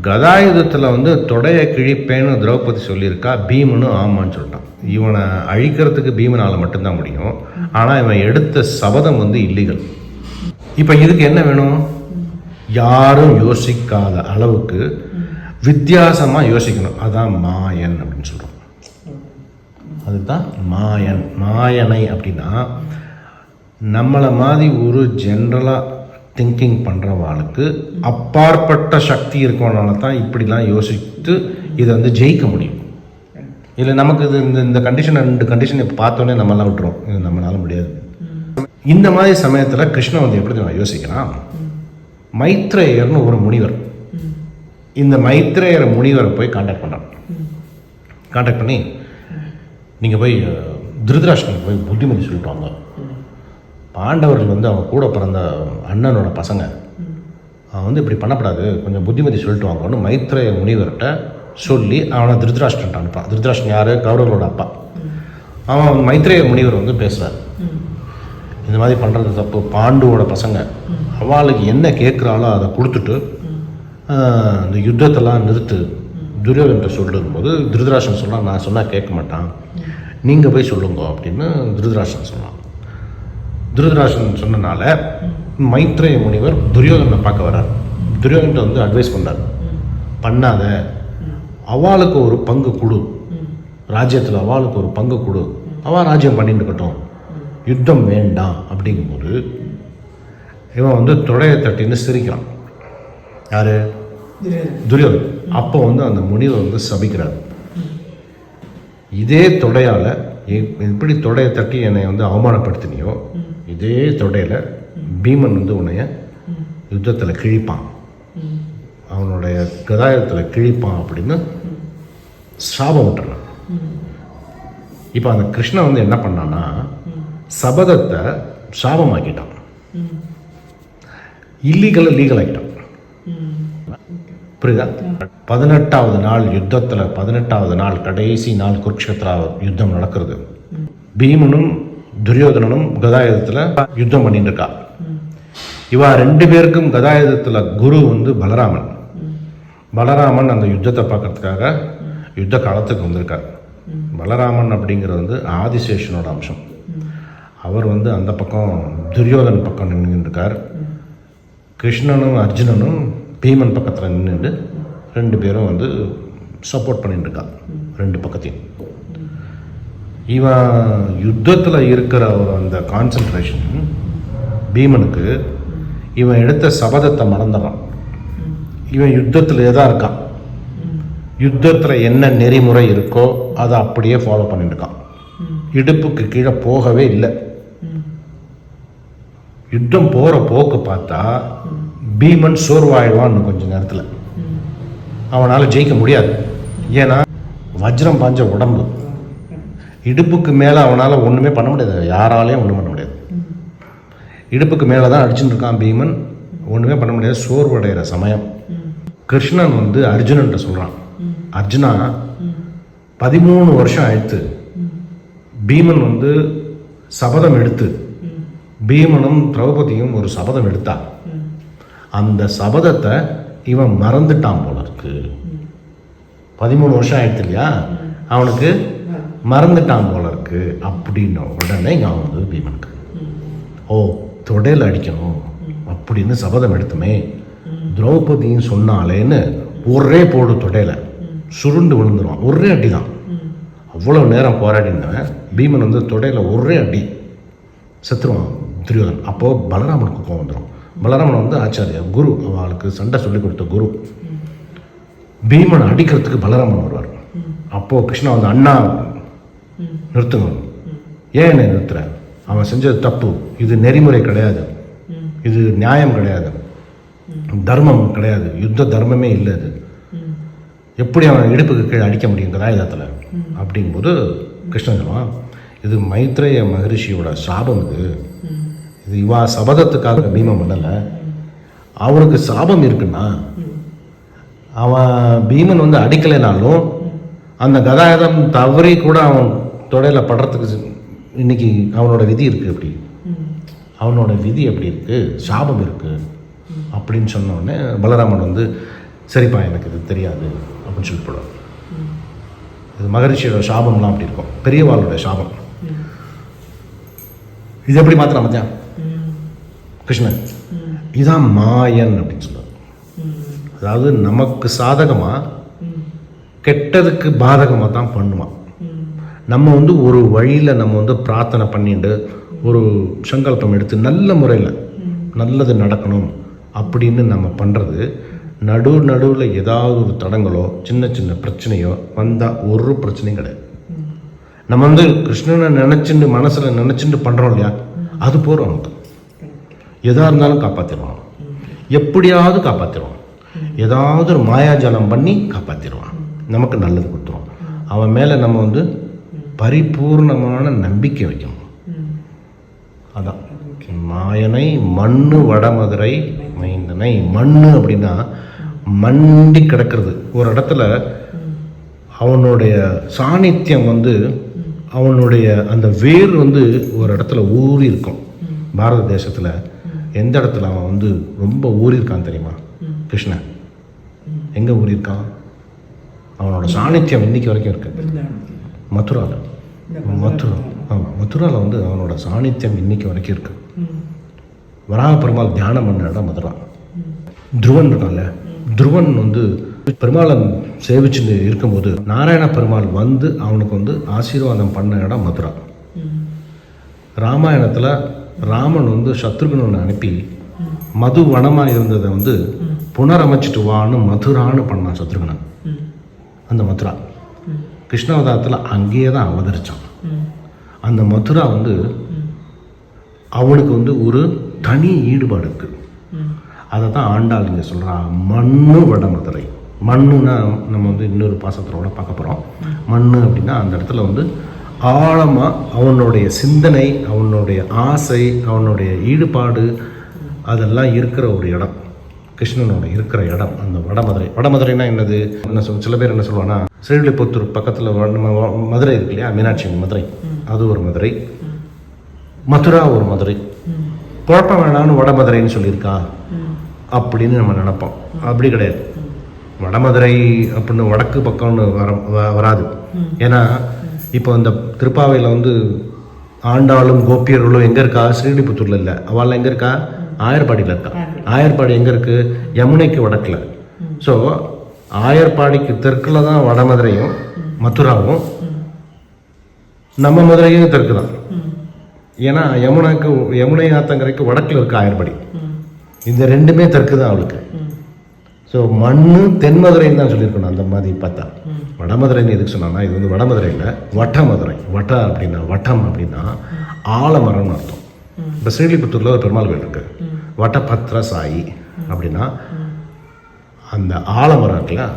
[SPEAKER 1] கதாயுதத்தில் வந்து தொடைய கிழிப்பேன்னு திரௌபதி சொல்லியிருக்கா. பீமனும் ஆமான்னு சொல்லிட்டான். இவனை அழிக்கிறதுக்கு பீமனால் மட்டும்தான் முடியும். ஆனால் இவன் எடுத்த சபதம் வந்து இல்லீகல். இப்போ இதுக்கு என்ன வேணும்? யாரும் யோசிக்காத அளவுக்கு வித்தியாசமாக யோசிக்கணும். அதான் மாயன் அப்படின்னு சொல்கிறோம். அதுதான் மாயன். மாயனை அப்படின்னா நம்மளை மாதிரி ஒரு ஜென்ரலாக திங்கிங் பண்ணுறவாளுக்கு அப்பாற்பட்ட சக்தி இருக்கனால தான் இப்படிலாம் யோசித்து இதை வந்து ஜெயிக்க முடியும். இல்லை நமக்கு இது இந்த கண்டிஷன் 2 கண்டிஷன் இப்போ பார்த்தோன்னே நம்மளாம் விட்டுரும். இது நம்மளால முடியாது. இந்த மாதிரி சமயத்தில் கிருஷ்ணன் வந்து எப்படி நான் யோசிக்கிறான்? மைத்ரேயர்னு ஒரு முனிவர். இந்த மைத்ரேயர் முனிவரை போய் காண்டாக்ட் பண்ணுறான். காண்டாக்ட் பண்ணி நீங்கள் போய் திருதராஷ்டிரனுக்கு போய் புத்திமதி சொல்லிட்டு வாங்க. பாண்டவர்கள் வந்து அவங்க கூட பிறந்த அண்ணனோட பசங்க. அவன் வந்து இப்படி பண்ணப்படாது, கொஞ்சம் புத்திமதி சொல்லிட்டு வாங்கன்னு மைத்ரேய முனிவர்கிட்ட சொல்லி அவனை திருதராஷ்டிரன் அனுப்பான். திருதராஷ்டிரன் யார்? கௌரவர்களோட அப்பா. அவன் மைத்ரேய முனிவர் வந்து பேசுகிறார். இந்த மாதிரி பண்ணுறது தப்பு. பாண்டுவோட பசங்க அவளுக்கு என்ன கேட்குறாளோ அதை கொடுத்துட்டு இந்த யுத்தத்தெல்லாம் நிறுத்து துரியோதன்கிட்ட சொல்லும்போது திருதராஷ்டிரன் சொன்னால், நான் சொன்னால் கேட்க மாட்டான், நீங்கள் போய் சொல்லுங்க அப்படின்னு திருதராஷ்டிரன் சொன்னான். திருதராஷ்டிரன் சொன்னனால மைத்ரேய முனிவர் துரியோதனை பார்க்க வர்றார். துரியோதன்கிட்ட வந்து அட்வைஸ் பண்ணார், பண்ணாத, அவளுக்கு ஒரு பங்கு கொடு, ராஜ்யத்தில் அவளுக்கு ஒரு பங்கு கொடு, அவள் ராஜ்யம் பண்ணிட்டு இருக்கட்டும், யுத்தம் வேண்டாம் அப்படிங்கும்போது இவன் வந்து தொடையை தட்டின்னு சிரிக்கிறான். யாரு? துரியோதன். அப்போ வந்து அந்த முனிவர் வந்து சபிக்கிறார். இதே தொடையால் எப்படி தொடையை தட்டி என்னை வந்து அவமானப்படுத்தினியோ இதே தொடையில் பீமன் வந்து உன்னைய யுத்தத்தில் கிழிப்பான், அவனுடைய கதாயுதத்தில் கிழிப்பான் அப்படின்னு சாபம் விட்டுறான். இப்போ அந்த கிருஷ்ணன் வந்து என்ன பண்ணான்னா சபதத்தை சாபமாக்கிட்டான், இல்லீகலை லீகல் ஆகிட்டான். புரியுதா? 18வது நாள் யுத்தத்தில் 18வது நாள் கடைசி நாள் குருக்ஷேத்ரா யுத்தம் நடக்கிறது. பீமனும் துரியோதனனும் கதாயுதத்தில் யுத்தம் பண்ணிட்டு இருக்கா. இவா 2 பேருக்கும் கதாயுதத்தில் குரு வந்து பலராமன். பலராமன் அந்த யுத்தத்தை பார்க்கறதுக்காக யுத்த காலத்துக்கு வந்திருக்கார். பலராமன் அப்படிங்கிறது வந்து ஆதிசேஷனோட அம்சம். அவர் வந்து அந்த பக்கம் துரியோதன் பக்கம் நின்றுருக்கார். கிருஷ்ணனும் அர்ஜுனனும் பீமன் பக்கத்தில் நின்றுட்டு 2 பேரும் வந்து சப்போர்ட் பண்ணிட்டு இருக்கா 2 பக்கத்தையும். இவன் யுத்தத்தில் இருக்கிற அந்த கான்சன்ட்ரேஷன் பீமனுக்கு இவன் எடுத்த சபதத்தை மறந்துடுறான். இவன் யுத்தத்திலே தான் இருக்கான். யுத்தத்தில் என்ன நெறிமுறை இருக்கோ அதை அப்படியே ஃபாலோ பண்ணிட்டு இருக்கான். இடுப்புக்கு கீழே போகவே இல்லை. யுத்தம் போகிற போக்கு பார்த்தா பீமன் சோர்வாயிடுவான். கொஞ்ச நேரத்தில் அவனால் ஜெயிக்க முடியாது. ஏன்னா வஜ்ரம் பாஞ்ச உடம்பு, இடுப்புக்கு மேலே அவனால் ஒன்றுமே பண்ண முடியாது. யாராலையும் ஒன்றும் பண்ண முடியாது. இடுப்புக்கு மேலே தான் அடிச்சுட்டு இருக்கான் பீமன். ஒன்றுமே பண்ண முடியாது. சோர்வடைகிற சமயம் கிருஷ்ணன் வந்து அர்ஜுனன்ட்ட சொல்கிறான், அர்ஜுனா 13 வருஷம் ஆயிடுத்து பீமன் வந்து சபதம் எடுத்து, பீமனும் திரௌபதியும் ஒரு சபதம் எடுத்தா, அந்த சபதத்தை இவன் மறந்துட்டான் போல இருக்கு. 13 வருஷம் ஆயிடுச்சு இல்லையா, அவனுக்கு மறந்துட்டான் போல இருக்கு அப்படின்ன உடனே இங்கே அவன் வந்து பீமனுக்கு ஓ தொடையில் அடிக்கணும் அப்படின்னு சபதம் எடுத்துமே, திரௌபதியும் சொன்னாலேன்னு ஒரே போடு தொடையில் சுருண்டு விழுந்துருவான். ஒரே அடி தான். அவ்வளோ நேரம் போராடினவன் பீமன் வந்து தொடையில் ஒரே அடி செத்துருவான் துரியோதன். அப்போது பலராமனுக்கு கோவம் வந்துடும். பலராமன் வந்து ஆச்சாரியா குரு, அவளுக்கு சண்டை சொல்லி கொடுத்த குரு. பீமனை அடிக்கிறதுக்கு பலராமன் வருவார். அப்போது கிருஷ்ணா வந்து அண்ணா நிறுத்துங்க, ஏன் என்னை நிறுத்துற, அவன் செஞ்சது தப்பு, இது நெறிமுறை கிடையாது, இது நியாயம் கிடையாது, தர்மம் கிடையாது, யுத்த தர்மமே இல்லை, இது எப்படி அவன் இடுப்புக்கு கீழே அடிக்க முடியும் கதாயுதத்தில் அப்படிங்கும்போது கிருஷ்ணன் சொல்லுவான், இது மைத்ரேய மகரிஷியோட சாபம். இது இவா சபதத்துக்காக பீமன் பண்ணலை. அவனுக்கு சாபம் இருக்குன்னா அவன் பீமன் வந்து அடிக்கலைனாலும் அந்த கதாயுதம் தவறி கூட அவன் தொடையில் படுறதுக்கு இன்னைக்கு அவனோட விதி இருக்குது. அப்படி அவனோட விதி எப்படி இருக்குது, சாபம் இருக்குது அப்படின்னு சொன்னோடனே பலராமன் வந்து சரிப்பா எனக்கு இது தெரியாது அப்படின்னு சொல்லி போடுவார். இது மகரிஷியோட சாபம்லாம் அப்படி இருக்கும், பெரியவாளோட சாபம். இது எப்படி மாத்திரம் மத்தியான் கிருஷ்ணன் இதான் மாயன் அப்படின்னு சொல்லுவார். அதாவது நமக்கு சாதகமாக கெட்டதுக்கு பாதகமாக தான் பண்ணுவான். நம்ம வந்து ஒரு வழியில் நம்ம வந்து பிரார்த்தனை பண்ணிட்டு ஒரு சங்கல்பம் எடுத்து நல்ல முறையில் நல்லது நடக்கணும் அப்படின்னு நம்ம பண்ணுறது, நடுவில் ஏதாவது ஒரு தடங்களோ சின்ன சின்ன பிரச்சனையோ வந்தால் ஒரு பிரச்சனையும் கிடையாது. நம்ம வந்து கிருஷ்ணனை நினச்சிட்டு மனசில் நினச்சிட்டு பண்ணுறோம் இல்லையா, அது போகிறோம். நமக்கு எதாக இருந்தாலும் காப்பாற்றிடுவான், எப்படியாவது காப்பாற்றிடுவான், ஏதாவது ஒரு மாயாஜாலம் பண்ணி காப்பாற்றிடுவான், நமக்கு நல்லது கொடுத்துருவான். அவன் மேலே நம்ம வந்து பரிபூர்ணமான நம்பிக்கை வைக்கணும். அதான் மாயனை மண்ணு வடமதுரை மைந்தனை. மண்ணு அப்படின்னா மண்டி கிடக்கிறது ஒரு இடத்துல. அவனுடைய சாநித்தியம் வந்து அவனுடைய அந்த வேர் வந்து ஒரு இடத்துல ஊறி இருக்கும். பாரத தேசத்தில் எந்த இடத்துல அவன் வந்து ரொம்ப ஊறியிருக்கான் தெரியுமா? கிருஷ்ணன் எங்கே ஊறியிருக்கான்? அவனோட சாநித்தியம் இன்னைக்கு வரைக்கும் இருக்கு. மதுராவில் மதுராவில் வந்து அவனோட சாநித்தியம் இன்னைக்கு வரைக்கும் இருக்கு. வராக பெருமாள் தியானம் பண்ண இடம் மதுரா. துருவன் இருக்கான்ல, துருவன் வந்து பெருமாளை சேவிச்சுட்டு இருக்கும்போது நாராயண பெருமாள் வந்து அவனுக்கு வந்து ஆசீர்வாதம் பண்ண இடம் மதுரா. ராமாயணத்தில் ராமன் வந்து சத்ருகனை அனுப்பி மது வனமாக இருந்ததை வந்து புனரமைச்சிட்டு வான்னு மதுரான்னு பண்ணான் சத்ருகனன். அந்த மதுரா கிருஷ்ணாவதாரத்தில் அங்கேயே தான் அவதரித்தான். அந்த மதுரா வந்து அவனுக்கு வந்து ஒரு தனி ஈடுபாடு இருக்குது. அதை தான் ஆண்டாள் இங்கே சொல்கிறான், மண்ணு வடமதுரை. மண்ணுன்னா நம்ம வந்து இன்னொரு பாசத்தோட பார்க்க போகிறோம். மண்ணு அப்படின்னா அந்த இடத்துல வந்து ஆழமாக அவனுடைய சிந்தனை, அவனுடைய ஆசை, அவனுடைய ஈடுபாடு அதெல்லாம் இருக்கிற ஒரு இடம், கிருஷ்ணனோட இருக்கிற இடம் அந்த வடமதுரை. வடமதுரைனா என்னது? என்ன சில பேர் என்ன சொல்லுவாங்கன்னா, ஸ்ரீவில்லிபுத்தூர் பக்கத்தில் மதுரை இருக்கு இல்லையா, மீனாட்சி மதுரை, அது ஒரு மதுரை. மதுரா ஒரு மதுரை. குழப்பம் வேணான்னு வடமதுரைன்னு சொல்லியிருக்கா அப்படின்னு நம்ம நினைப்போம். அப்படி கிடையாது. வடமதுரை அப்படின்னு வடக்கு பக்கம்னு வராது. ஏன்னா இப்போ இந்த திருப்பாவையில் வந்து ஆண்டாளும் கோபியர்களும் எங்கே இருக்கா? ஸ்ரீவில்லிபுத்தூரில் இல்லை, அவள் எங்கே இருக்கா? ஆயர்பாடியில் இருக்கா. ஆயர்பாடி எங்கே இருக்குது? யமுனைக்கு வடக்கில். ஸோ ஆயர்பாடிக்கு தெற்கில் தான் வடமதுரையும் மதுராவும், நம்ம மதுரையும் தெற்கு தான். ஏன்னா யமுனை ஆத்தங்கரைக்கு வடக்கில் இருக்க ஆயர்பாடி. இந்த ரெண்டுமே தெற்கு தான் அவளுக்கு. ஸோ மண்ணு தென்மதுரைன்னு தான் சொல்லியிருக்கணும். அந்த மாதிரி பார்த்தா வடமதுரைன்னு எதுக்கு சொன்னான்னா, இது வந்து வடமதுரையில் வட்டமதுரை. வட்ட அப்படின்னா வட்டம் அப்படின்னா ஆலமரம்னு அர்த்தம். இப்போ ஸ்ரீவில்லிபுத்தூரில் ஒரு பெருமாள் கோயில் இருக்கு, வட்டபத்ர சாயி அப்படின்னா அந்த ஆலமரம் இருக்குல்ல,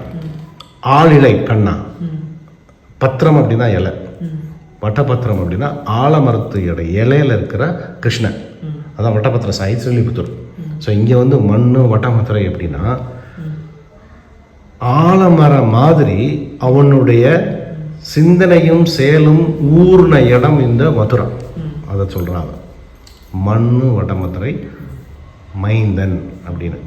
[SPEAKER 1] ஆளிலை கண்ணா, பத்திரம் அப்படின்னா இலை, வட்டபத்திரம் அப்படின்னா ஆலமரத்தோட இலையில இருக்கிற கிருஷ்ணன், அதான் வட்டபத்திர சாயி ஸ்ரீவில்லிபுத்தூர். ஸோ இங்கே வந்து மண்ணு வட்டமதுரை அப்படின்னா ஆலமரம் மாதிரி அவனுடைய சிந்தனையும் செயலும் ஊர்ன இடம் இந்த மதுரா. அதை சொல்கிறாங்க மண்ணு வடமதுரை மைந்தன் அப்படின்னு.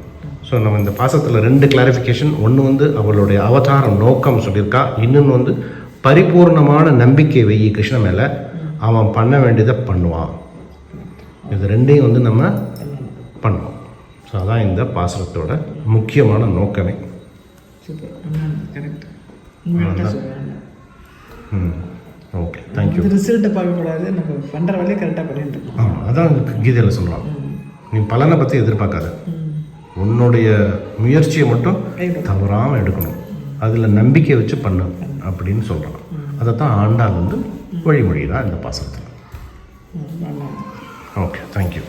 [SPEAKER 1] ஸோ நம்ம இந்த பாசத்தில் ரெண்டு கிளாரிஃபிகேஷன். ஒன்று வந்து அவளுடைய அவதாரம் நோக்கம் சொல்லியிருக்கா, இன்னொன்று வந்து பரிபூர்ணமான நம்பிக்கை வெயி கிருஷ்ண மேலே, அவன் பண்ண வேண்டியதை பண்ணுவான். இது ரெண்டையும் வந்து நம்ம பண்ணுவோம். ஸோ அதான் இந்த பாசனத்தோட முக்கியமான நோக்கமே. Okay, thank you.
[SPEAKER 2] ரிசல்ட்டை பார்க்கக்கூடாது, நம்ம பண்ணுற வேலையை கரெக்டாக பண்ணிட்டு இருக்கோம்.
[SPEAKER 1] அதான் கீதையில் சொல்கிறான், நீ பலனை பற்றி எதிர்பார்க்காத, உன்னுடைய முயற்சியை மட்டும் தவறாமல் எடுக்கணும், அதில் நம்பிக்கை வச்சு பண்ணு அப்படின்னு சொல்கிறான். அதை தான் ஆண்டாள் வந்து வழிமொழி தான் இந்த பாசனத்தில். Okay, thank you.